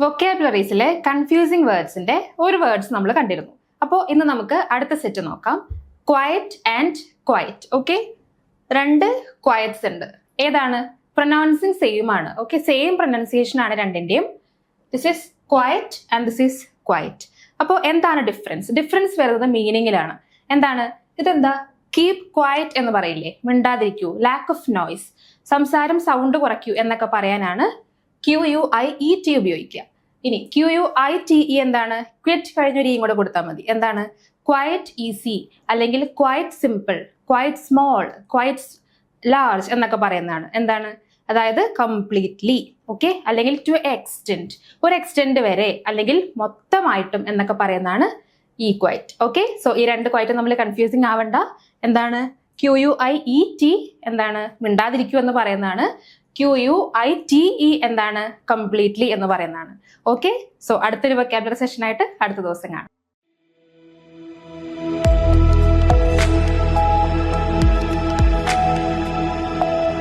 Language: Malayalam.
വൊക്കാബുലറീസിലെ കൺഫ്യൂസിങ് വേർഡ്സിന്റെ ഒരു വേർഡ്സ് നമ്മൾ കണ്ടിരുന്നു. അപ്പോൾ ഇന്ന് നമുക്ക് അടുത്ത സെറ്റ് നോക്കാം. Quiet and quiet. ഓക്കെ, രണ്ട് ക്വയറ്റ്സ് ഉണ്ട്. ഏതാണ്? പ്രൊനൗൺസിങ് സെയിം ആണ്. ഓക്കെ, സെയിം പ്രൊനൗൺസിയേഷൻ ആണ് രണ്ടിന്റെയും. This is quiet and this is quiet. അപ്പോൾ എന്താണ് ഡിഫറൻസ്? ഡിഫറൻസ് വരുന്നത് മീനിങ്ങിലാണ്. എന്താണ് ഇതെന്താ? കീപ് ക്വയറ്റ് എന്ന് പറയില്ലേ, മിണ്ടാതിരിക്കൂ, ലാക്ക് ഓഫ് നോയ്സ്, സംസാരം സൗണ്ട് കുറയ്ക്കൂ എന്നൊക്കെ പറയാനാണ് QUIET ഉപയോഗിക്കുക. ഇനി QUITE എന്താണ്? ക്വിറ്റ് കഴിഞ്ഞൊരു ഇയും കൂടെ കൊടുത്താൽ മതി. എന്താണ്? ക്വയറ്റ് ഈസി അല്ലെങ്കിൽ quiet simple, quiet small, quiet large എന്നൊക്കെ പറയുന്നതാണ്. എന്താണ്? അതായത് കംപ്ലീറ്റ്ലി, ഓക്കെ, അല്ലെങ്കിൽ ടു എക്സ്റ്റെൻറ്റ്, ഒരു എക്സ്റ്റെൻറ്റ് വരെ, അല്ലെങ്കിൽ മൊത്തമായിട്ടും എന്നൊക്കെ പറയുന്നതാണ് ഈ ക്വയറ്റ്. ഓക്കെ, സോ ഈ രണ്ട് ക്വയറ്റ് നമ്മൾ കൺഫ്യൂസിങ് ആവണ്ട. എന്താണ്? QUIET എന്താണ്? മിണ്ടാതിരിക്കൂ എന്ന് പറയുന്നതാണ്. QUITE എന്താണ്? കംപ്ലീറ്റ്ലി എന്ന് പറയുന്നതാണ്. ഓക്കെ, സോ അടുത്തൊരു വൊക്കാബുലറി സെഷൻ ആയിട്ട് അടുത്ത ദിവസം കാണാം.